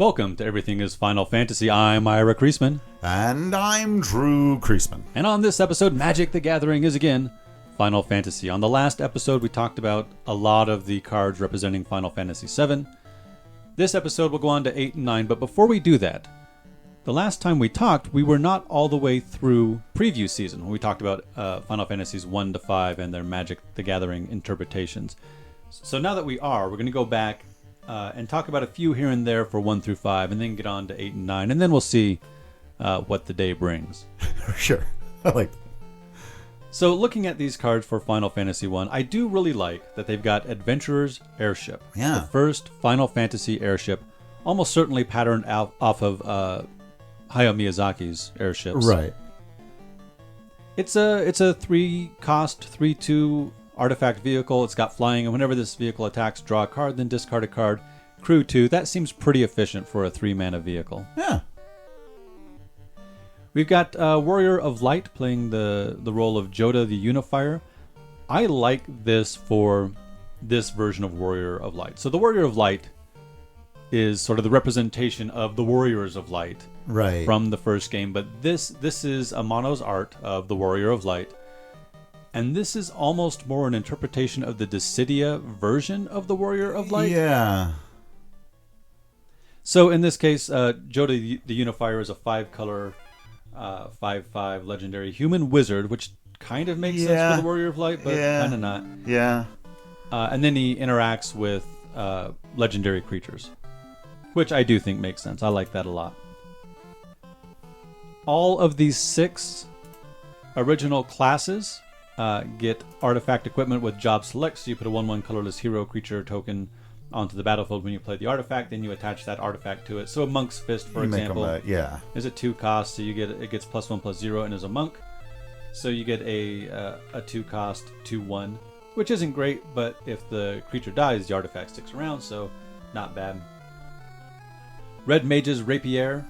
Welcome to Everything is Final Fantasy. I'm Ira Kreisman. And I'm Drew Kreisman. And on this episode, Magic the Gathering is again Final Fantasy. On the last episode, we talked about a lot of the cards representing Final Fantasy VII. This episode will go on to 8 and 9, but before we do that, the last time we talked, we were not all the way through preview season, when we talked about Final Fantasies 1 to 5 and their Magic the Gathering interpretations. So now that we are, we're going to go back and talk about a few here and there for 1 through 5, and then get on to 8 and 9, and then we'll see what the day brings. Sure. I like that. So looking at these cards for Final Fantasy 1, I do really like that they've got Adventurer's Airship. Yeah. The first Final Fantasy airship, almost certainly patterned off of Hayao Miyazaki's airships. Right. It's a 3-cost, 3/2 artifact vehicle. It's got flying, and whenever this vehicle attacks, draw a card, then discard a card. Crew 2. That seems pretty efficient for a 3-mana vehicle. Yeah. We've got Warrior of Light playing the role of Joda the Unifier. I like this for this version of Warrior of Light. So the Warrior of Light is sort of the representation of the Warriors of Light Right. from the first game, but this is Amano's art of the Warrior of Light. And this is almost more an interpretation of the Dissidia version of the Warrior of Light. Yeah. So in this case, Joda the Unifier is a 5-color, 5/5 legendary human wizard, which kind of makes sense for the Warrior of Light, but kind of not. Yeah. And then he interacts with legendary creatures, which I do think makes sense. I like that a lot. All of these 6 original classes get artifact equipment with job select, so you put a 1/1 colorless hero creature token onto the battlefield when you play the artifact, then you attach that artifact to it. So a Monk's Fist, for example, is a 2-cost, so it gets +1/+0 and is a monk. So you get a 2-cost 2/1, which isn't great, but if the creature dies, the artifact sticks around, so not bad. Red Mage's Rapier.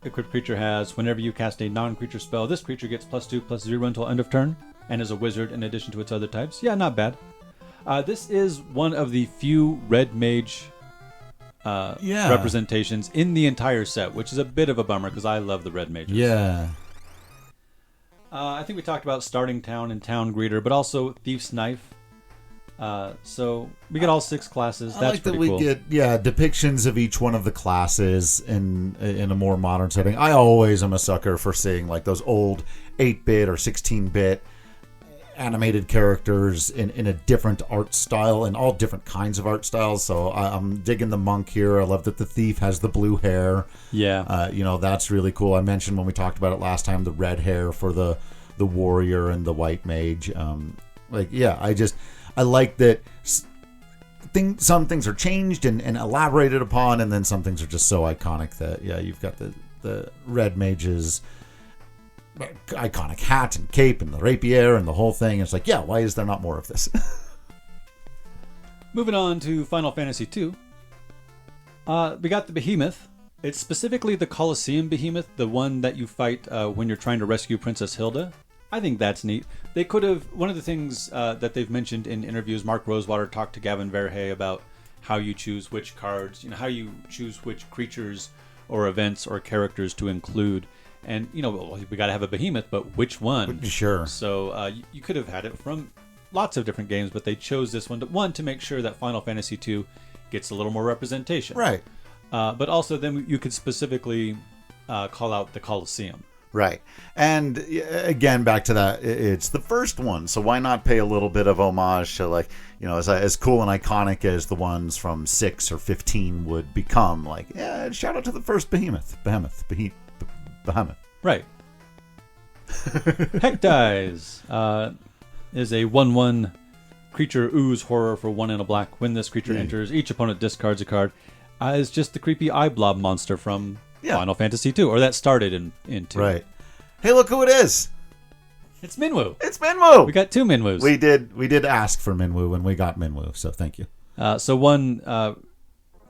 Equipped creature has, whenever you cast a non-creature spell, this creature gets +2/+0 until end of turn, and is a wizard in addition to its other types. Yeah, not bad. This is one of the few Red Mage representations in the entire set, which is a bit of a bummer because I love the Red Mages. Yeah. I think we talked about Starting Town and Town Greeter, but also Thief's Knife. So we get all 6 classes. That's pretty cool. We get depictions of each one of the classes in a more modern setting. I always am a sucker for seeing like those old 8-bit or 16-bit animated characters in a different art style, and all different kinds of art styles. So I'm digging the monk here. I love that the thief has the blue hair. Yeah. That's really cool. I mentioned when we talked about it last time the red hair for the warrior and the white mage. I like that some things are changed and elaborated upon, and then some things are just so iconic that, you've got the red mage's iconic hat and cape and the rapier and the whole thing. It's like, why is there not more of this? Moving on to Final Fantasy II. We got the Behemoth. It's specifically the Colosseum Behemoth, the one that you fight when you're trying to rescue Princess Hilda. I think that's neat. They could have, one of the things that they've mentioned in interviews, Mark Rosewater talked to Gavin Verhey about how you choose which cards, how you choose which creatures or events or characters to include. And, we got to have a behemoth, but which one? Sure. So you could have had it from lots of different games, but they chose this one to make sure that Final Fantasy II gets a little more representation. Right. But also then you could specifically call out the Colosseum. Right. And again, back to that, it's the first one, so why not pay a little bit of homage to, as cool and iconic as the ones from 6 or 15 would become. Shout out to the first Behemoth. Right. Hectize is a 1/1 creature ooze horror for 1 and a black. When this creature enters, each opponent discards a card. Is just the creepy eye blob monster from Final Fantasy II, or that started in 2. Right. Hey, look who it is! It's Minwu. It's Minwu! We got 2 Minwus. We did ask for Minwu, and we got Minwu, so thank you. So one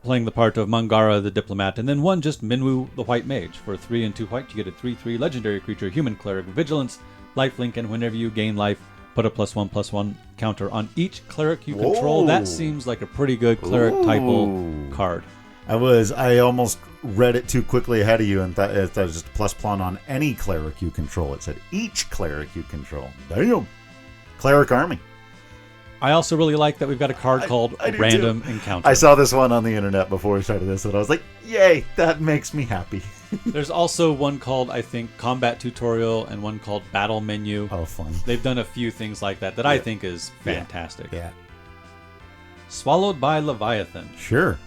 playing the part of Mangara the Diplomat, and then one just Minwu the White Mage. For 3 and 2 white, you get a 3/3 legendary creature, human cleric, vigilance, lifelink, and whenever you gain life, put a +1/+1 counter on each cleric you control. Whoa. That seems like a pretty good cleric typal card. I almost read it too quickly ahead of you and thought it was just a plus pawn on any cleric you control. It said each cleric you control. Damn. Cleric army. I also really like that we've got a card called I do Random too. Encounter. I saw this one on the internet before we started this, and I was like, yay, that makes me happy. There's also one called, I think, Combat Tutorial and one called Battle Menu. Oh, fun. They've done a few things like that I think is fantastic. Yeah. Swallowed by Leviathan, Sure.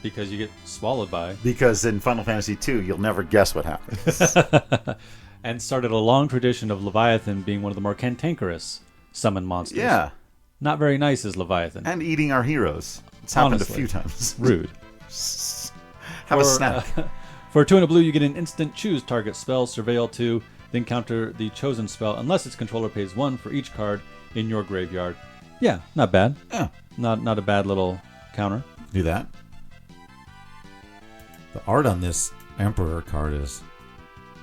because you get swallowed by. Because in Final Fantasy II, you'll never guess what happens. And started a long tradition of Leviathan being one of the more cantankerous summon monsters. Yeah. Not very nice is Leviathan. And eating our heroes. It's happened Honestly. a few times. Rude. Have a snack. For 2 and a blue, you get an instant choose target spell, Surveil 2, then counter the chosen spell unless its controller pays 1 for each card in your graveyard. Yeah, not bad. Yeah. Not a bad little counter. Do that. The art on this Emperor card is...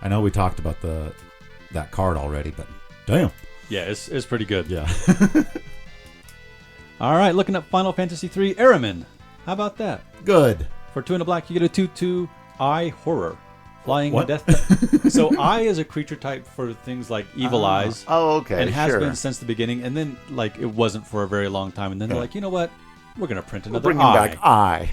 I know we talked about that card already, but damn. Yeah, it's pretty good. Yeah. All right, looking at Final Fantasy III, Aramin. How about that? Good. For 2 and a black, you get a 2/2 Eye Horror. Flying What? Death. So Eye is a creature type for things like Evil Eyes. Oh, okay. And has sure. been since the beginning. And then, like, it wasn't for a very long time. And then they're like, you know what? We're going to print We're another bringing Eye. back Eye.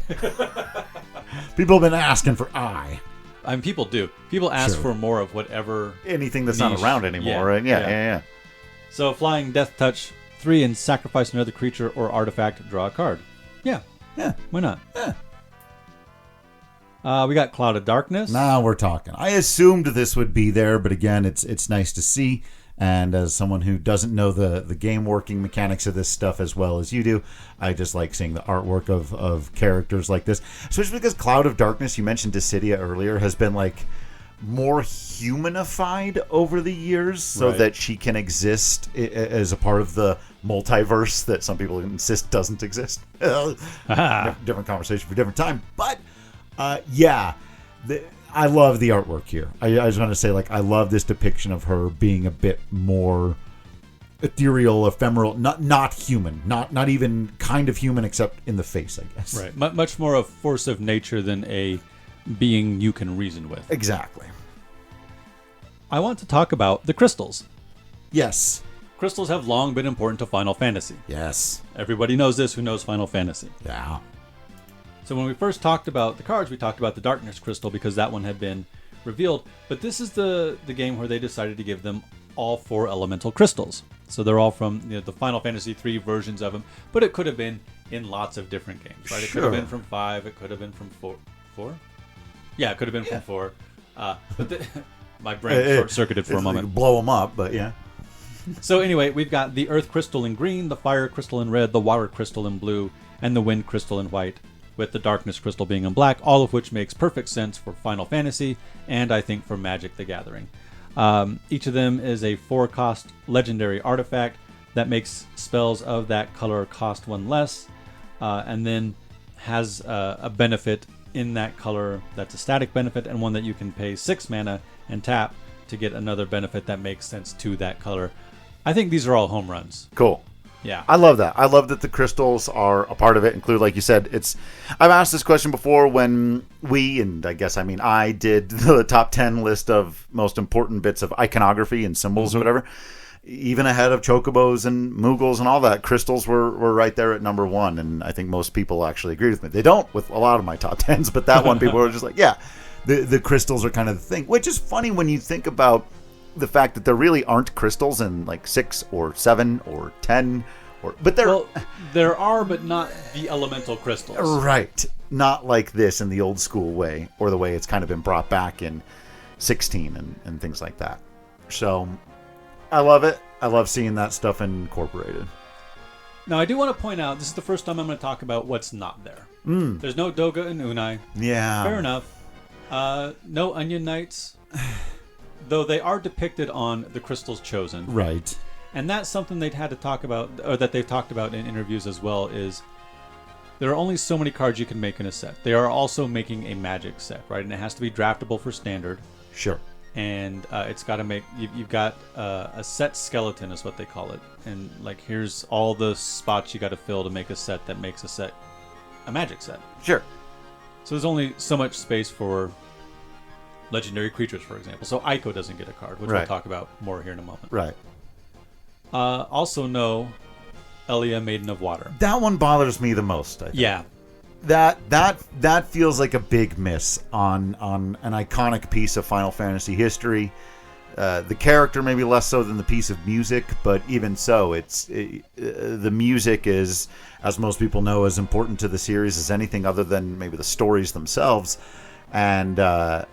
People have been asking for Eye. I mean, people do. People ask Sure. for more of whatever. Anything that's not Niche. around anymore, Yeah, right? yeah. Yeah. So Flying Death Touch 3 and sacrifice another creature or artifact, draw a card. Yeah. Yeah. Why not? Yeah. We got Cloud of Darkness. Now we're talking. I assumed this would be there, but again, it's nice to see. And as someone who doesn't know the game working mechanics of this stuff as well as you do, I just like seeing the artwork of characters like this. Especially because Cloud of Darkness, you mentioned Dissidia earlier, has been like more humanified over the years so Right. that she can exist as a part of the multiverse that some people insist doesn't exist. Different conversation for different time. But yeah, I love the artwork here. I just want to say, like, I love this depiction of her being a bit more ethereal, ephemeral, not human, not even kind of human, except in the face, I guess. Right. Much more a force of nature than a being you can reason with. Exactly. I want to talk about the crystals. Yes. Crystals have long been important to Final Fantasy. Yes. Everybody knows this who knows Final Fantasy. Yeah. So when we first talked about the cards, we talked about the Darkness Crystal because that one had been revealed. But this is the game where they decided to give them all 4 elemental crystals. So they're all from the Final Fantasy III versions of them. But it could have been in lots of different games, right? It could have been from 5. It could have been from 4. Yeah, it could have been from 4. But my brain short-circuited for a moment. Blow them up, but yeah. So anyway, we've got the Earth Crystal in green, the Fire Crystal in red, the Water Crystal in blue, and the Wind Crystal in white, with the Darkness Crystal being in black, all of which makes perfect sense for Final Fantasy, and I think for Magic the Gathering. Each of them is a 4-cost legendary artifact that makes spells of that color cost 1 less, and then has a benefit in that color that's a static benefit, and one that you can pay 6 mana and tap to get another benefit that makes sense to that color. I think these are all home runs. Cool. Yeah. I love that. I love that the crystals are a part of it. Include, like you said, I've asked this question before when I did the top 10 list of most important bits of iconography and symbols or whatever. Even ahead of chocobos and moogles and all that, crystals were right there at number 1. And I think most people actually agree with me. They don't with a lot of my top 10s, but that one people were just like, yeah, the crystals are kind of the thing. Which is funny when you think about the fact that there really aren't crystals in like 6 or 7 or 10 but there are, but not the elemental crystals. Right. Not like this in the old school way, or the way it's kind of been brought back in 16 and things like that. So I love it. I love seeing that stuff incorporated. Now I do want to point out, this is the first time I'm going to talk about what's not there. There's no Doga and Unai. Yeah. Fair enough. No Onion Knights. Though they are depicted on the crystals chosen. Right. And that's something they'd had to talk about, or that they've talked about in interviews as well, is there are only so many cards you can make in a set. They are also making a Magic set, right? And it has to be draftable for Standard. Sure. And it's got to make, you've got a set skeleton is what they call it. And like, here's all the spots you got to fill to make a set that makes a Magic set. Sure. So there's only so much space for legendary creatures, for example. So Ico doesn't get a card, which we'll Right. talk about more here in a moment. Right. Also no Elia, Maiden of Water. That one bothers me the most, I think. Yeah. That feels like a big miss on an iconic piece of Final Fantasy history. The character maybe less so than the piece of music, but even so, the music is, as most people know, as important to the series as anything other than maybe the stories themselves. And that's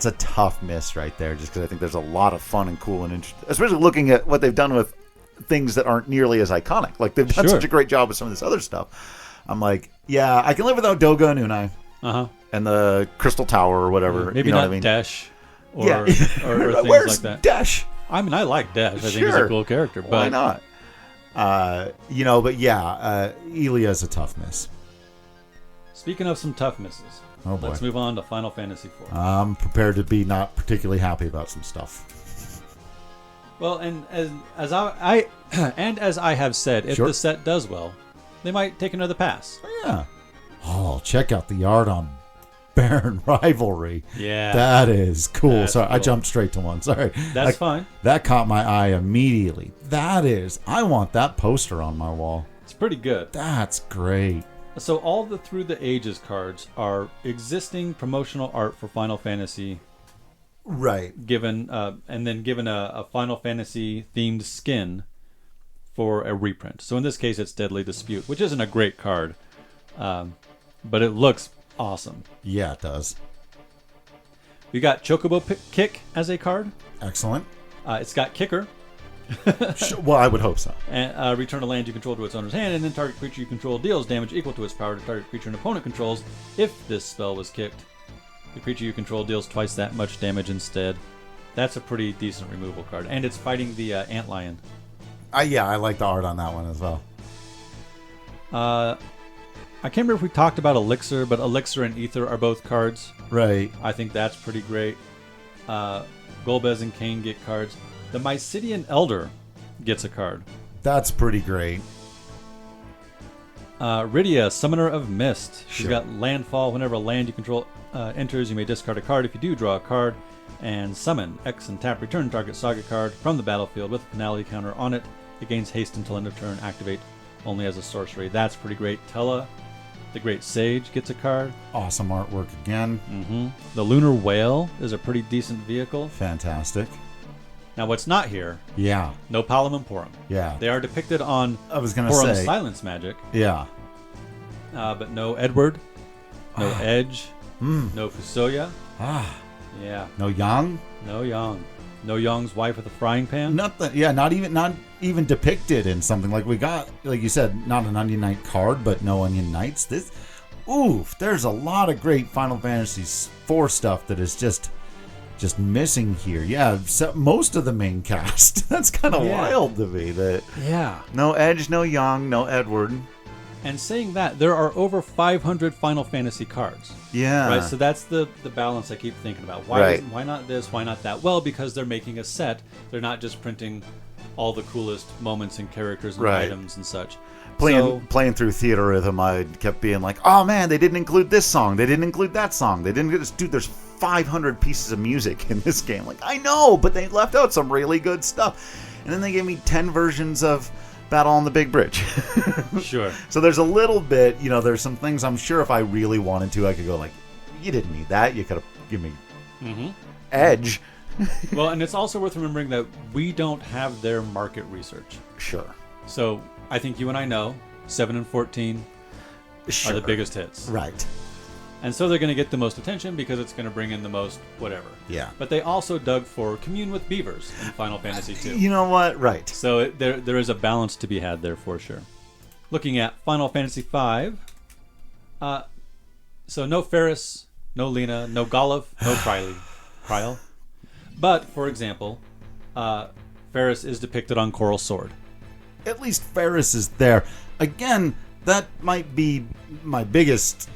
a tough miss right there, just because I think there's a lot of fun and cool and interesting, especially looking at what they've done with things that aren't nearly as iconic. Like they've done Sure. such a great job with some of this other stuff. I'm like, yeah, I can live without Doga and Unai and the Crystal Tower or whatever. Maybe you know not what I mean? Desh or, Yeah. or things Where's like that. Dash? I mean, I like Desh. I think he's a Sure. cool character. But Why not? But yeah, Elia is a tough miss. Speaking of some tough misses, Oh boy. let's move on to Final Fantasy IV. I'm prepared to be not particularly happy about some stuff. Well, and as I and as I have said, if Sure. the set does well, they might take another pass. Yeah. Oh, check out the art on Baron Rivalry. Yeah, That is cool. That's Sorry, I cool. jumped straight to one. Sorry. that's fine. That caught my eye immediately. I want that poster on my wall. It's pretty good. That's great. So all the Through the Ages cards are existing promotional art for Final Fantasy, Right. given and then given a Final Fantasy themed skin for a reprint. So in this case, it's Deadly Dispute, which isn't a great card, but it looks awesome. Yeah, it does. We got Chocobo Kick as a card. Excellent. It's got Kicker. Well, I would hope so. And return a land you control to its owner's hand, and then target creature you control deals damage equal to its power to target creature an opponent controls. If this spell was kicked, the creature you control deals twice that much damage instead. That's a pretty decent removal card, and it's fighting the Antlion. I like the art on that one as well. I can't remember if we talked about Elixir, but Elixir and Ether are both cards. Right. I think that's pretty great. Golbez and Kane get cards. The Mysidian Elder gets a card. That's pretty great. Rydia, Summoner of Mist. She's Sure. got Landfall. Whenever a land you control enters, you may discard a card. If you do, draw a card. And Summon. X and tap. Return target Saga card from the battlefield with a penalty counter on it. It gains haste until end of turn. Activate only as a sorcery. That's pretty great. Tella, the Great Sage, gets a card. Awesome artwork again. The Lunar Whale is a pretty decent vehicle. Fantastic. Now, what's not here, Yeah. no Palom and Porum. Yeah. They are depicted on I was going to Porum's say. Silence Magic, Yeah. but no Edward, no Edge, no Fusoya. Ah. Yeah, No Yang? no Yang. No Yang's wife with a frying pan. Not even depicted in something like we got, like you said, not an Onion Knight card, but no Onion Knights. There's a lot of great Final Fantasy IV stuff that is just missing here. Yeah, so most of the main cast. That's kind of Yeah. wild to me. That Yeah. no Edge, no Yang, no Edward. And saying that, there are over 500 Final Fantasy cards. Yeah. Right, so that's the balance I keep thinking about. Right. Why not this? Why not that? Well, because they're making a set. They're not just printing all the coolest moments and characters and Right. items and such. Playing through Theater Rhythm, I kept being like, "Oh man, they didn't include this song. They didn't include that song. They didn't get this." Dude, there's 500 pieces of music in this game. Like, I know, but they left out some really good stuff. And then they gave me 10 versions of Battle on the Big Bridge. Sure. So there's a little bit, there's some things I'm sure if I really wanted to, I could go like, you didn't need that. You could have given me Edge. Well, and it's also worth remembering that we don't have their market research. Sure. So I think you and I know 7 and 14 Sure. are the biggest hits. Right. And so they're going to get the most attention because it's going to bring in the most whatever. Yeah. But they also dug for Commune with Beavers in Final Fantasy II. You know what? Right. So there is a balance to be had there for sure. Looking at Final Fantasy V, so no Ferris, no Lena, no Golov, no Kryl. But, for example, Ferris is depicted on Coral Sword. At least Ferris is there. Again, that might be my biggest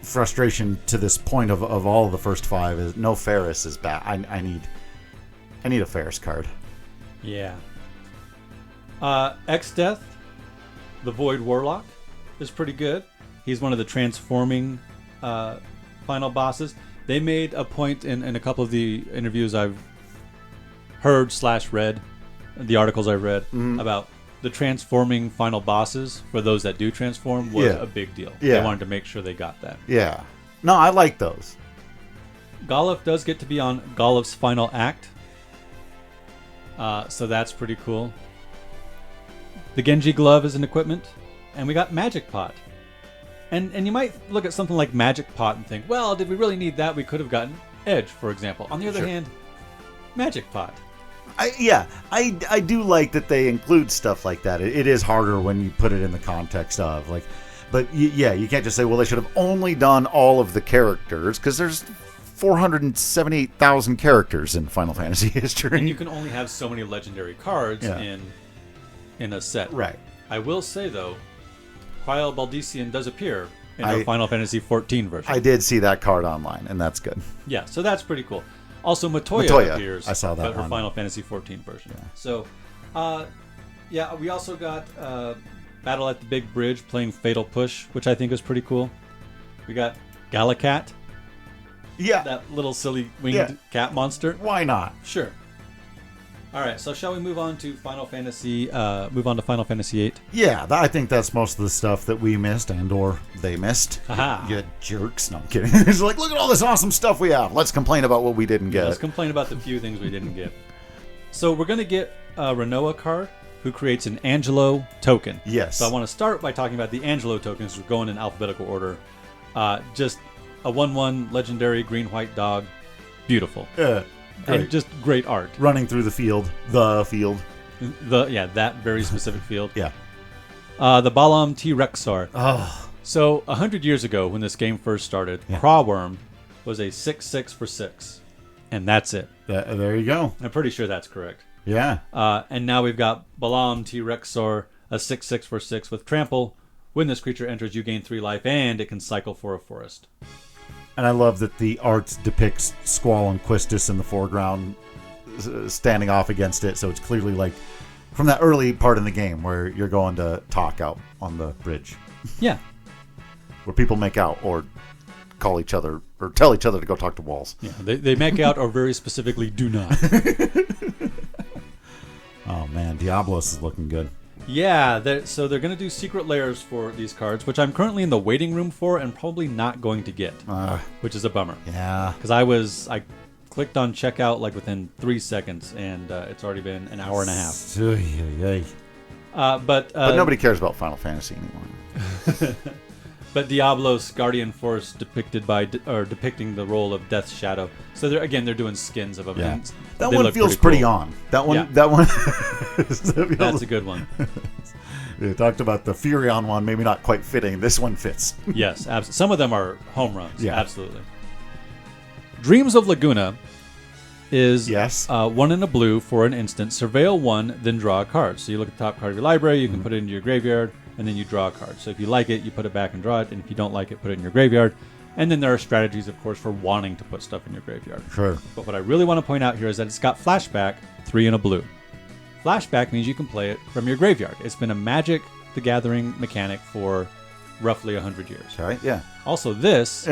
frustration to this point of all the first 5 is no Ferris is bad. I need a Ferris card. Yeah. X-Death, the Void Warlock, is pretty good. He's one of the transforming final bosses. They made a point in a couple of the interviews I've heard/read, the articles I've read about the transforming final bosses for those that do transform was a big deal. Yeah. They wanted to make sure they got that. Yeah. No, I like those. Goluf does get to be on Goluf's final act. So that's pretty cool. The Genji glove is an equipment. And we got Magic Pot. And you might look at something like Magic Pot and think, well, did we really need that? We could have gotten Edge, for example. On the other hand, Magic Pot. I do like that they include stuff like that. It is harder when you put it in the context of like, but you can't just say, well, they should have only done all of the characters because there's 478,000 characters in Final Fantasy history, and you can only have so many legendary cards in a set. Right. I will say though, Quile Baldician does appear in our Final Fantasy XIV version. I did see that card online, and that's good. Yeah, so that's pretty cool. Also, Matoya appears. I saw that but her one. Final Fantasy XIV version. Yeah. So, we also got Battle at the Big Bridge playing Fatal Push, which I think is pretty cool. We got Galakat. Yeah. That little silly winged cat monster. Why not? Sure. All right, so shall we move on to Final Fantasy? Final Fantasy VIII. Yeah, I think that's most of the stuff that we missed and/or they missed. Aha. You jerks! No, I'm kidding. It's like, look at all this awesome stuff we have. Let's complain about what we didn't get. Let's complain about the few things we didn't get. So we're going to get a Renoa card who creates an Angelo token. Yes. So I want to start by talking about the Angelo tokens. We're going in alphabetical order. Just a 1/1 legendary green-white dog. Beautiful. Great. And just great art. Running through the field. That very specific field. Yeah. The Balam T. Rexar. Oh. So 100 years ago, when this game first started, Crawworm was a 6/6 for 6, and that's it. There you go. I'm pretty sure that's correct. Yeah. And now we've got Balam T. Rexar, a 6/6 for 6 with Trample. When this creature enters, you gain 3 life, and it can cycle for a forest. And I love that the art depicts Squall and Quistis in the foreground standing off against it. So it's clearly like from that early part in the game where you're going to talk out on the bridge. Yeah. Where people make out or call each other or tell each other to go talk to walls. Yeah, they make out or very specifically do not. Oh, man. Diablos is looking good. Yeah, so they're going to do secret layers for these cards, which I'm currently in the waiting room for and probably not going to get, which is a bummer. Yeah. Because I clicked on checkout like within 3 seconds, and it's already been an hour and a half. But nobody cares about Final Fantasy anymore. But Diablos Guardian Force depicting the role of Death's Shadow. So they're doing skins of them. Yeah. And that they one look feels pretty pretty cool. on. That one. Yeah. That one. That's a good one. We talked about the Furion one, maybe not quite fitting. This one fits. Yes, absolutely. Some of them are home runs. Yeah. Absolutely. Dreams of Laguna is 1 in a blue for an instant. Surveil 1, then draw a card. So you look at the top card of your library, you can put it into your graveyard, and then you draw a card. So if you like it, you put it back and draw it, and if you don't like it, put it in your graveyard. And then there are strategies, of course, for wanting to put stuff in your graveyard. Sure. But what I really want to point out here is that it's got Flashback, 3 in a blue. Flashback means you can play it from your graveyard. It's been a Magic the Gathering mechanic for roughly 100 years. Right? Yeah. Also, this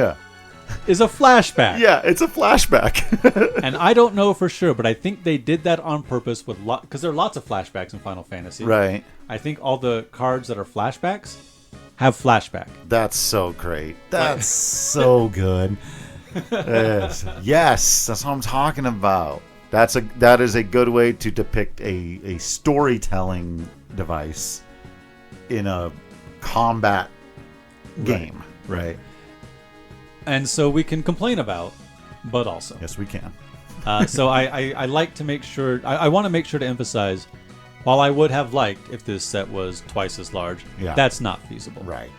is a flashback. Yeah, it's a flashback. And I don't know for sure, but I think they did that on purpose with because there are lots of flashbacks in Final Fantasy. Right. I think all the cards that are flashbacks have flashback. That's so great. That's so good. Yes, that's what I'm talking about. That is a good way to depict a storytelling device in a combat game. Right. And so we can complain about, but also. Yes, we can. So I like to make sure, I want to make sure to emphasize, while I would have liked if this set was twice as large, that's not feasible. Right.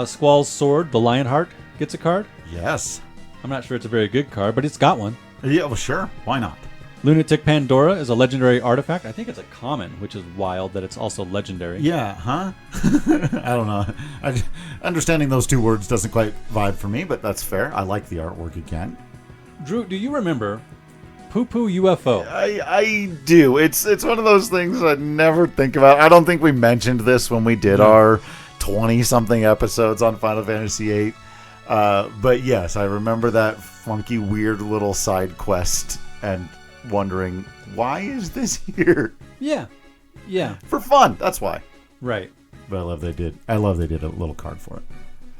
Squall's Sword, the Lionheart, gets a card. Yes. I'm not sure it's a very good card, but it's got one. Yeah, well, sure. Why not? Lunatic Pandora is a legendary artifact. I think it's a common, which is wild that it's also legendary. Yeah, huh? I don't know. Understanding those two words doesn't quite vibe for me, but that's fair. I like the artwork again. Drew, do you remember Poo Poo UFO? I do. It's one of those things I never think about. I don't think we mentioned this when we did our 20 something episodes on Final Fantasy VIII. But yes, I remember that funky, weird little side quest and wondering, why is this here? Yeah. For fun. That's why. Right. But I love they did a little card for it.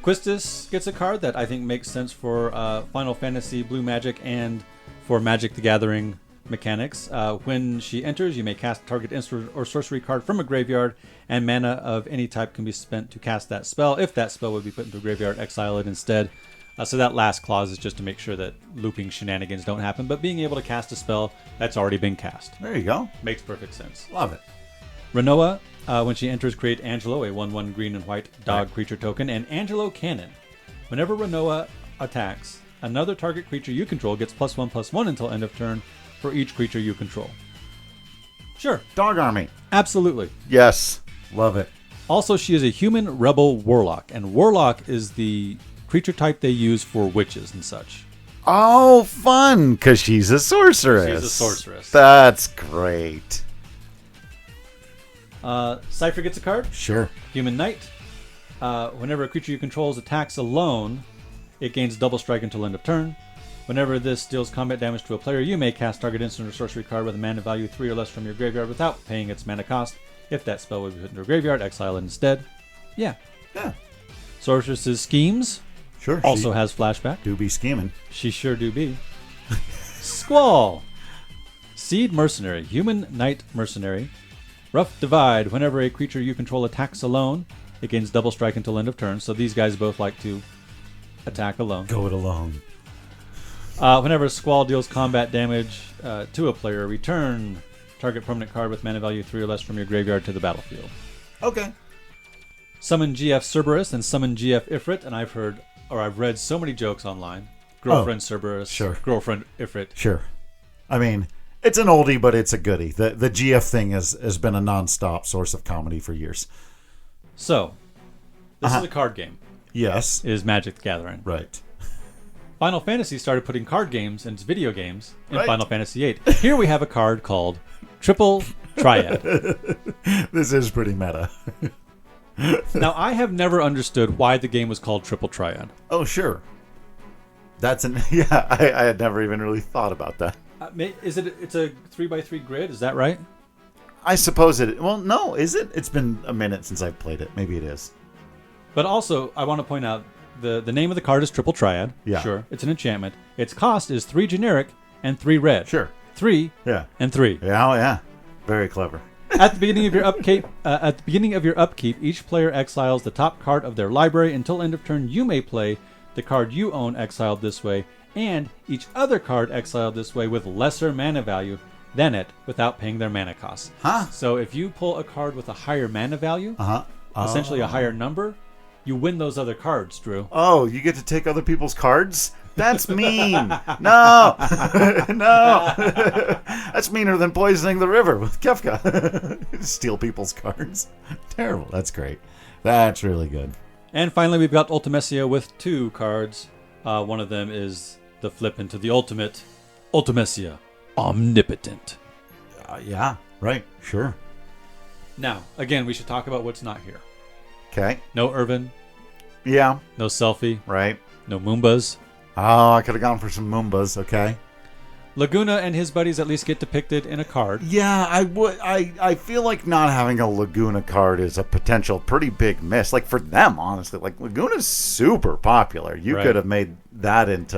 Quistis gets a card that I think makes sense for Final Fantasy Blue Magic and for Magic the Gathering mechanics. When she enters, you may cast target instant or sorcery card from a graveyard, and mana of any type can be spent to cast that spell. If that spell would be put into a graveyard, exile it instead. So that last clause is just to make sure that looping shenanigans don't happen, but being able to cast a spell that's already been cast. There you go. Makes perfect sense. Love it. Renoa, when she enters, create Angelo, a 1/1 green and white dog creature token, and Angelo Cannon. Whenever Renoa attacks, another target creature you control gets +1/+1 until end of turn for each creature you control. Sure. Dog army. Absolutely. Yes. Love it. Also, she is a human rebel warlock, and warlock is the creature type they use for witches and such. Oh, fun, because she's a sorceress. She's a sorceress. That's great. Cypher gets a card. Sure. Human Knight. Whenever a creature you control attacks alone, it gains double strike until end of turn. Whenever this deals combat damage to a player, you may cast target instant or sorcery card with a mana value 3 or less from your graveyard without paying its mana cost. If that spell would be put into a graveyard, exile it instead. Yeah. Sorceress's Schemes. Sure. Also has flashback. Do be scheming. She sure do be. Squall. Seed Mercenary. Human Knight Mercenary. Rough Divide. Whenever a creature you control attacks alone, it gains double strike until end of turn. So these guys both like to attack alone. Go it alone. Whenever Squall deals combat damage to a player, return target permanent card with mana value 3 or less from your graveyard to the battlefield. Okay. Summon GF Cerberus and summon GF Ifrit, and I've read so many jokes online. Girlfriend Cerberus, sure. Girlfriend Ifrit. Sure. I mean, it's an oldie, but it's a goodie. The GF thing has been a nonstop source of comedy for years. So, this is a card game. Yes. Is Magic the Gathering. Right. Final Fantasy started putting card games and video games in Right. Final Fantasy VIII. Here we have a card called Triple Triad. This is pretty meta. Now, I have never understood why the game was called Triple Triad. Oh, sure. I had never even really thought about that. It's a 3x3 grid, is that right? I suppose it. Well, no, is it? It's been a minute since I've played it. Maybe it is. But also, I want to point out the name of the card is Triple Triad. Yeah. Sure. It's an enchantment. Its cost is 3 generic and 3 red. Sure. 3 Yeah. and 3. Yeah, oh, yeah. Very clever. At the beginning of your upkeep, each player exiles the top card of their library. Until end of turn, you may play the card you own exiled this way, and each other card exiled this way with lesser mana value than it without paying their mana cost. Huh? So if you pull a card with a higher mana value, Uh-huh. essentially a higher number, you win those other cards, Drew. Oh, you get to take other people's cards? That's mean. No. No. That's meaner than poisoning the river with Kefka. Steal people's cards. Terrible. That's great. That's really good. And finally, we've got Ultimecia with 2 cards. One of them is the flip into the ultimate Ultimecia Omnipotent. Yeah. Right. Sure. Now, again, we should talk about what's not here. Okay. No Irvin, Yeah. no Selfie, Right. no Moombas. Oh, I could have gone for some Moombas. Okay. Laguna and his buddies at least get depicted in a card. Yeah, I would. I feel like not having a Laguna card is a potential pretty big miss. Like for them, honestly, like Laguna's super popular. You Right. could have made that into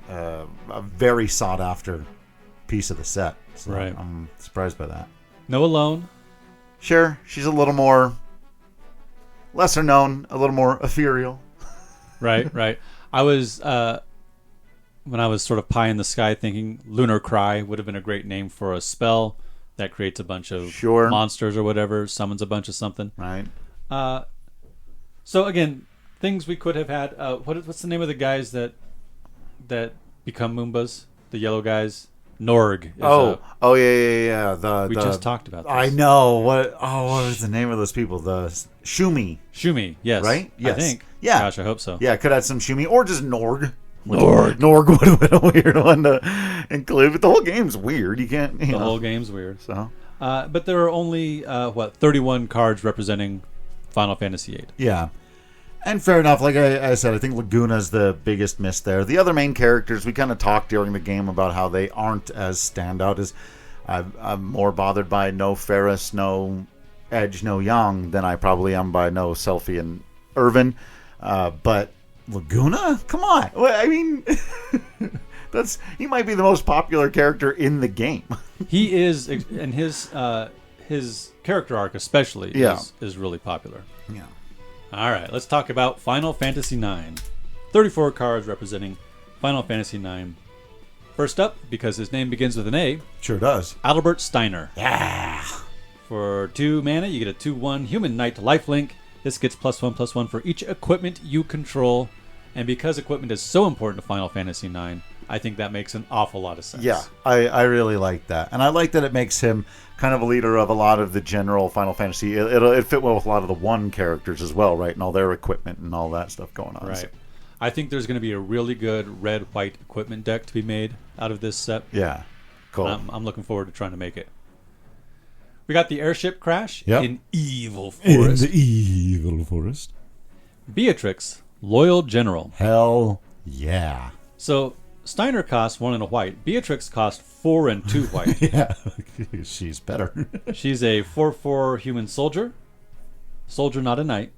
a very sought after piece of the set. So Right. I'm surprised by that. No Alone. Sure, she's a little more lesser known, a little more ethereal. Right, right. I was, when I was sort of pie in the sky thinking Lunar Cry would have been a great name for a spell that creates a bunch of Sure. monsters or whatever, summons a bunch of something. Right. So again, things we could have had. What's the name of the guys that become Moombas? The yellow guys. Norg. Is Yeah. we just talked about this. I know what was the name of those people? The Shumi. Shumi, yes. Right? Yes. I think. Yeah. Gosh, I hope so. Yeah, could add some Shumi or just Norg. Norg. Norg would have been a weird one to include, but the whole game's weird. You can't. The whole game's weird. So But there are only 31 cards representing Final Fantasy VIII. Yeah. And fair enough. Like I said, I think Laguna's the biggest miss there. The other main characters, we kind of talked during the game about how they aren't as standout as I'm more bothered by no Ferris, no Edge, no Young than I probably am by no Selphie and Irvin. But Laguna? Come on. Well, I mean, he might be the most popular character in the game. He is, and his character arc especially is really popular. Yeah. All right, let's talk about Final Fantasy IX. 34 cards representing Final Fantasy IX. First up, because his name begins with an A, Sure does. Adalbert Steiner. Yeah. For 2 mana, you get a 2/1 Human Knight lifelink. This gets +1/+1 for each equipment you control. And because equipment is so important to Final Fantasy IX, I think that makes an awful lot of sense. Yeah, I really like that. And I like that it makes him kind of a leader of a lot of the general Final Fantasy. It fit well with a lot of the 1 characters as well, right? And all their equipment and all that stuff going on. Right. So, I think there's going to be a really good red-white equipment deck to be made out of this set. yeah. Cool. I'm looking forward to trying to make it. We got the airship crash Yep. in Evil Forest. In the evil forest. Beatrix, Loyal General. Hell yeah. So Steiner costs 1 and a white. Beatrix costs 4 and 2 white. Yeah. She's better. She's a 4/4 human soldier. Soldier, not a knight.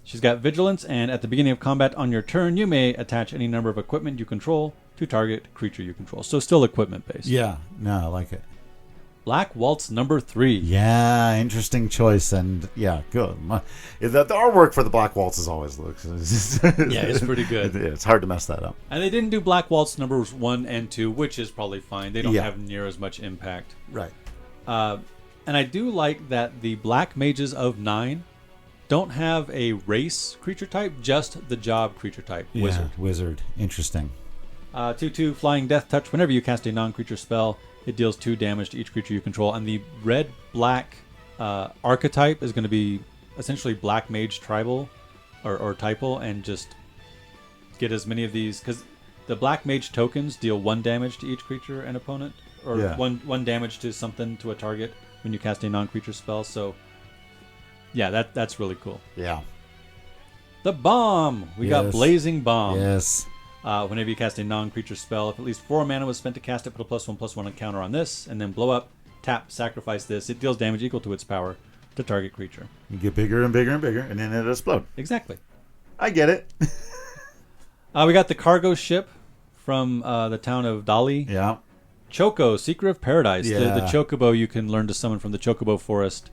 She's got vigilance, and at the beginning of combat on your turn, you may attach any number of equipment you control to target creature you control. So still equipment based. Yeah. No, I like it. Black Waltz number 3. Yeah, interesting choice, and yeah, good. The artwork for the Black Waltz always looks. Yeah, it's pretty good. It's hard to mess that up. And they didn't do Black Waltz numbers 1 and 2, which is probably fine. They don't Yeah. have near as much impact. Right. And I do like that the Black Mages of 9 don't have a race creature type, just the job creature type, Wizard. Yeah, wizard. Interesting. 2/2 Flying Death Touch. Whenever you cast a non-creature spell, it deals 2 damage to each creature you control. And the red-black archetype is going to be essentially Black Mage Tribal or Typal, and just get as many of these, because the Black Mage tokens deal 1 damage to each creature and opponent, or Yeah. one damage to something, to a target when you cast a non-creature spell. So yeah, that's really cool. Yeah. The bomb. We got Yes. Blazing Bomb. Yes. Whenever you cast a non-creature spell, if at least 4 mana was spent to cast it, put a +1/+1 counter on this, and then blow up, tap, sacrifice this. It deals damage equal to its power to target creature. You get bigger and bigger and bigger, and then it explode. Exactly. I get it. We got the cargo ship from the town of Dali. Yeah. Choco, Seeker of Paradise. Yeah. The Chocobo you can learn to summon from the Chocobo Forest.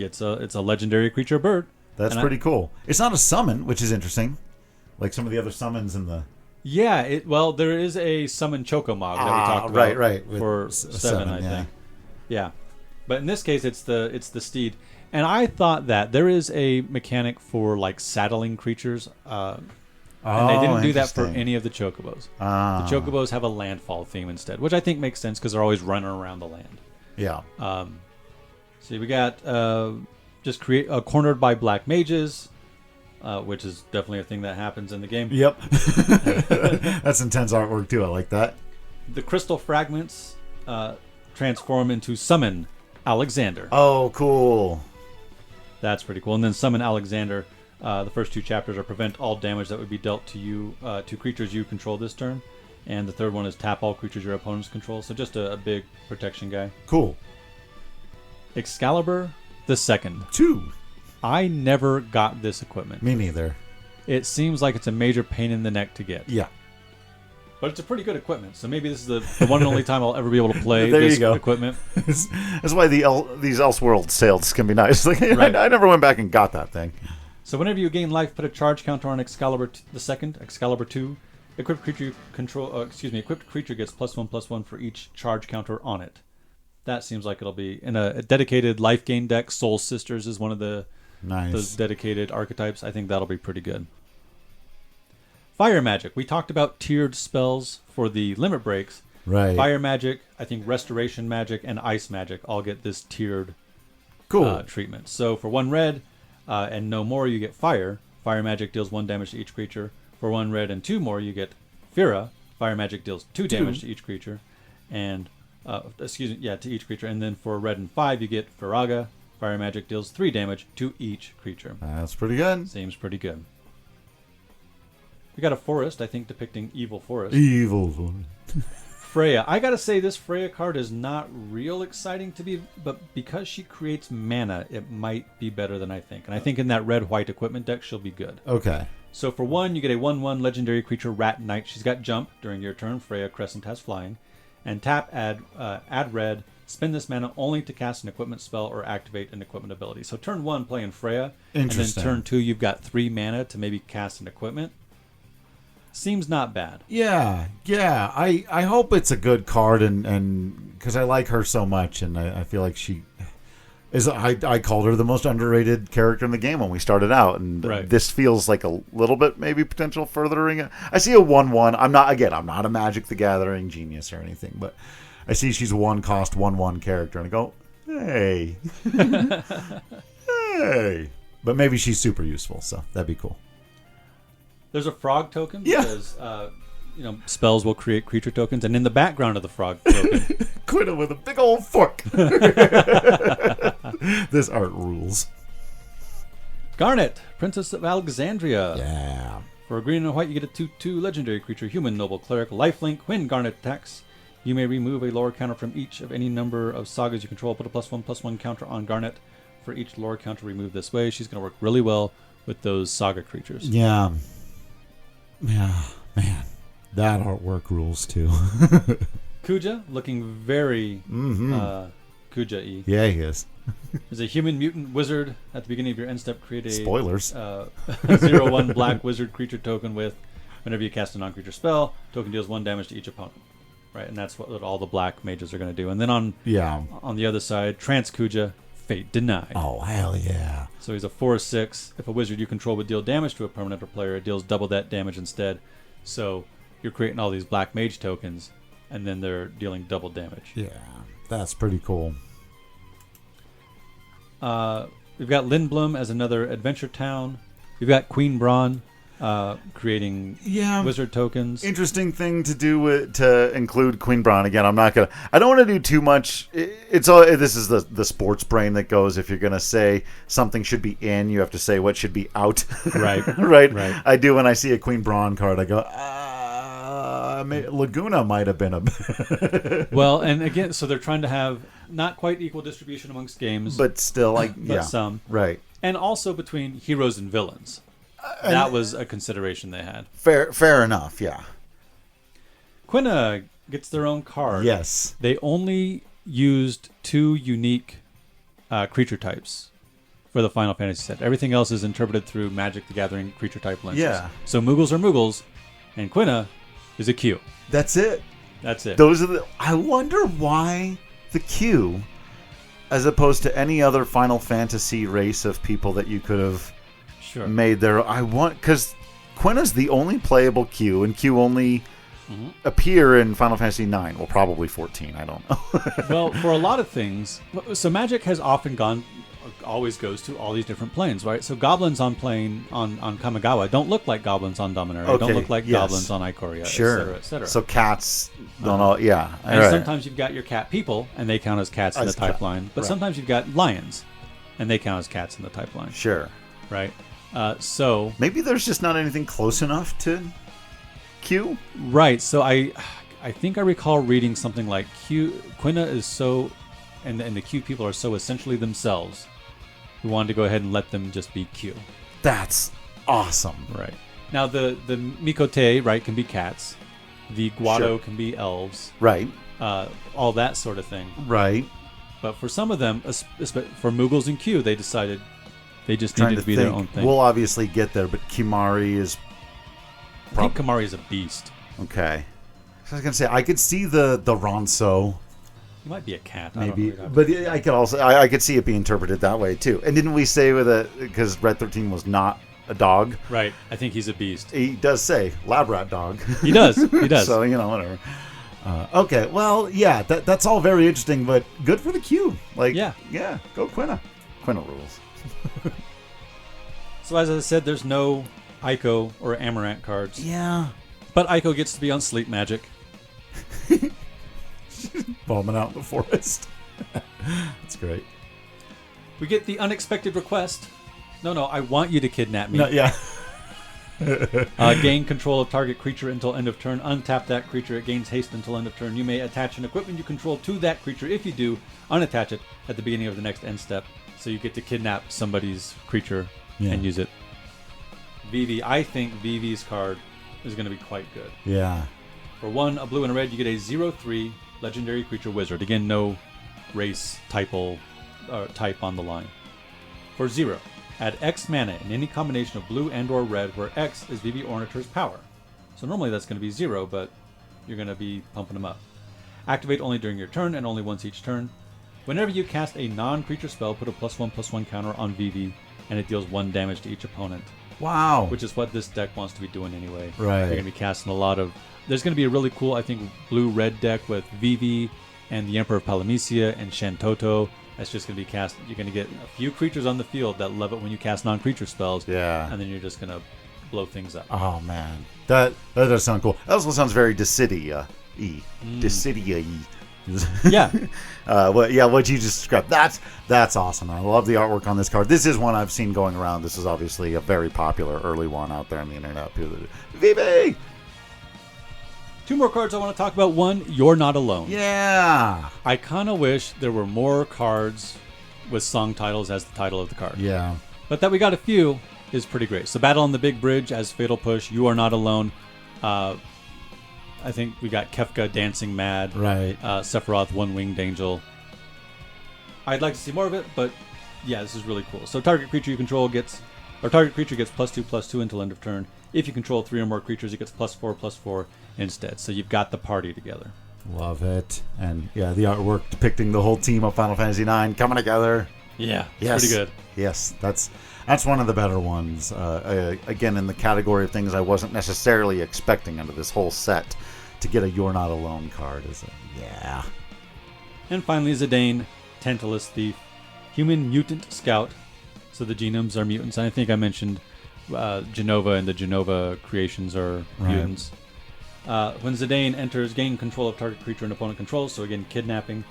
It's a legendary creature bird. That's And pretty cool. It's not a summon, which is interesting. Like some of the other summons in the... Yeah, well, there is a summon Chocomog that we talked about right. With for 7, I think. Yeah. But in this case, it's the steed. And I thought that there is a mechanic for like saddling creatures, and they didn't do that for interesting. any of the Chocobos. Ah. The Chocobos have a landfall theme instead, which I think makes sense because they're always running around the land. Yeah. See, we got just cornered by black mages, which is definitely a thing that happens in the game. Yep. That's intense artwork too. I like that. The crystal fragments transform into Summon Alexander. Oh, cool. That's pretty cool. And then Summon Alexander, the first 2 chapters are prevent all damage that would be dealt to you, to creatures you control this turn. And the third one is tap all creatures your opponents control. So just a big protection guy. Cool. Excalibur the Second. 2. I never got this equipment. Me neither. It seems like it's a major pain in the neck to get. Yeah. But it's a pretty good equipment. So maybe this is the one and only time I'll ever be able to play There you this go. equipment. That's why these Elseworld sales can be nice. Like, Right. I never went back and got that thing. So whenever you gain life, put a charge counter on Excalibur the Second, Excalibur 2. Equipped creature you control, equipped creature gets +1/+1 for each charge counter on it. That seems like it'll be in a dedicated life gain deck. Soul Sisters is one of those Nice. dedicated archetypes. I think that'll be pretty good. Fire Magic. We talked about tiered spells for the limit breaks. Right. Fire Magic, I think Restoration Magic, and Ice Magic all get this tiered Cool. treatment. So for 1 red and no more, you get Fire. Fire Magic deals 1 damage to each creature. For 1 red and 2 more, you get Fira. Fire Magic deals 2 damage to each creature. And, to each creature. And then for red and 5, you get Firaga. Fire magic deals 3 damage to each creature. That's pretty good. Seems pretty good. We got a forest, I think, depicting evil forest. Evil. Freya. I gotta say, this Freya card is not real exciting to me, but because she creates mana, it might be better than I think. And I think in that red-white equipment deck, she'll be good. Okay. So for 1, you get a 1/1 legendary creature, Rat Knight. She's got jump during your turn. Freya Crescent has flying. And tap, add red. Spend this mana only to cast an equipment spell or activate an equipment ability. So turn 1, playing Freya. Interesting. And then turn 2, you've got 3 mana to maybe cast an equipment. Seems not bad. Yeah. I hope it's a good card, and because I like her so much, and I feel like she is. I called her the most underrated character in the game when we started out, and Right. This feels like a little bit maybe potential furthering it. I see a 1/1. I'm not a Magic the Gathering genius or anything, but I see she's a 1-cost 1/1 character, and I go, hey, hey. But maybe she's super useful, so that'd be cool. There's a frog token Yeah. because spells will create creature tokens, and in the background of the frog token, Quita with a big old fork. This art rules. Garnet, Princess of Alexandria. Yeah. For a green and a white, you get a 2/2 legendary creature, human noble cleric, lifelink. When Garnet attacks, you may remove a lower counter from each of any number of sagas you control. Put a +1/+1 counter on Garnet for each lower counter removed this way. She's going to work really well with those saga creatures. Yeah, man. That artwork rules too. Kuja, looking very Kuja-y. Yeah, he is. Is a human mutant wizard. At the beginning of your end step, create a Spoilers. 0/1 black wizard creature token with, whenever you cast a non-creature spell, token deals 1 damage to each opponent. Right, and that's what all the black mages are going to do. And then on the other side, Trance Kuja, Fate Denied. Oh, hell yeah. So he's a 4/6. If a wizard you control would deal damage to a permanent or player, it deals double that damage instead. So you're creating all these black mage tokens, and then they're dealing double damage. Yeah, that's pretty cool. We've got Lindblom as another adventure town. We've got Queen Braun creating wizard tokens. Interesting thing to do to include Queen Braun again. I don't want to do too much. This is the sports brain that goes, if you're gonna say something should be in, you have to say what should be out. Right. right. I do when I see a Queen Braun card. I go, Laguna might have been a. Well, and again, so they're trying to have not quite equal distribution amongst games, but still, but some, right, and also between heroes and villains. That was a consideration they had. Fair enough, yeah. Quina gets their own card. Yes. They only used 2 unique creature types for the Final Fantasy set. Everything else is interpreted through Magic the Gathering creature type lenses. Yeah. So Moogles are Moogles, and Quina is a Q. That's it. That's it. Those are I wonder why the Q, as opposed to any other Final Fantasy race of people that you could have made there. Because Quina's the only playable Q, and Q only appear in Final Fantasy 9. Well, probably 14. I don't know. Well, for a lot of things, so Magic has often always goes to all these different planes, right? So goblins on plane on Kamigawa don't look like goblins on Dominaria. Don't look like goblins on Ikoria, sure. et cetera. So cats don't all, yeah. And sometimes you've got your cat people, and they count as cats in the type line. But sometimes you've got lions, and they count as cats in the type line. Sure. Right? So maybe there's just not anything close enough to Q? Right. So I think I recall reading something like Quina is so, and the Q people are so essentially themselves. We wanted to go ahead and let them just be Q. That's awesome. Right. Now the Mikote, right, can be cats. The Guado can be elves. Right. All that sort of thing. Right. But for some of them, for Moogles and Q, they decided they just needed to be their own thing. We'll obviously get there, but Kimahri is... I think Kimahri is a beast. Okay. So I was going to say, I could see the Ronso. He might be a cat. Maybe. But I could also... I could see it be interpreted that way, too. And didn't we say because Red 13 was not a dog? Right. I think he's a beast. He does say lab rat dog. He does. He does. So, whatever. Okay, well, yeah, that's all very interesting, but good for the Q. Yeah, go Quina. Quina rules. So as I said, there's no Ico or Amaranth cards. Yeah. But Ico gets to be on Sleep Magic. Bombing out in the forest. That's great. We get the unexpected request. No, I want you to kidnap me. No, yeah. Gain control of target creature until end of turn. Untap that creature. It gains haste until end of turn. You may attach an equipment you control to that creature. If you do, unattach it at the beginning of the next end step. So you get to kidnap somebody's creature and use it. Vivi. I think Vivi's card is going to be quite good. Yeah. For 1, a blue and a red, you get a 0/3 legendary creature wizard. Again, no race type on the line. For 0, add X mana in any combination of blue and or red where X is Vivi Orniter's power. So normally that's going to be 0, but you're going to be pumping them up. Activate only during your turn and only once each turn. Whenever you cast a non-creature spell, put a +1/+1 counter on Vivi, and it deals 1 damage to each opponent. Wow. Which is what this deck wants to be doing anyway. Right. You're going to be casting a lot of... There's going to be a really cool, I think, blue-red deck with Vivi and the Emperor of Palamecia and Shantoto. That's just going to be cast. You're going to get a few creatures on the field that love it when you cast non-creature spells. Yeah. And then you're just going to blow things up. Oh, man. That does sound cool. That also sounds very Dissidia-y. Dissidia-y. Yeah. What you just described. That's awesome. I love the artwork on this card. This is one I've seen going around. This is obviously a very popular early one out there on the internet. Vivi! 2 more cards I want to talk about. 1, You're Not Alone. Yeah. I kind of wish there were more cards with song titles as the title of the card. Yeah. But that we got a few is pretty great. So Battle on the Big Bridge as Fatal Push. You Are Not Alone. I think we got Kefka Dancing Mad. Right. Sephiroth One Winged Angel. I'd like to see more of it, but yeah, this is really cool. So target creature you control gets +2/+2 until end of turn. If you control 3 or more creatures, it gets +4/+4 instead. So you've got the party together. Love it. And yeah, the artwork depicting the whole team of Final Fantasy IX coming together. Yeah, it's yes. pretty good. Yes, that's one of the better ones. Again, in the category of things I wasn't necessarily expecting under this whole set, to get a You're Not Alone card is yeah. And finally, Zidane, Tantalus Thief, Human Mutant Scout. So the genomes are mutants. And I think I mentioned Genova and the Genova creations are mutants. When Zidane enters, gain control of target creature and opponent controls. So again, kidnapping.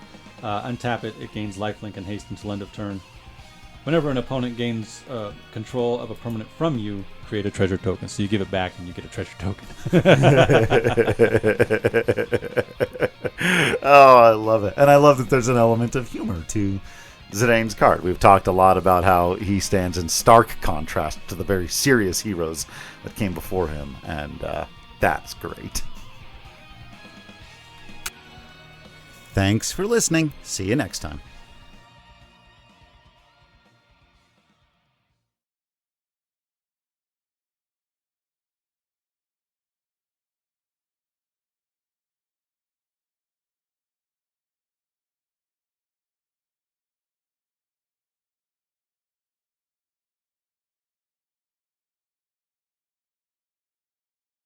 Untap it. It gains lifelink and haste until end of turn. Whenever an opponent gains control of a permanent from you, create a treasure token. So you give it back and you get a treasure token. Oh, I love it. And I love that there's an element of humor to Zidane's card. We've talked a lot about how he stands in stark contrast to the very serious heroes that came before him. And that's great. Thanks for listening. See you next time.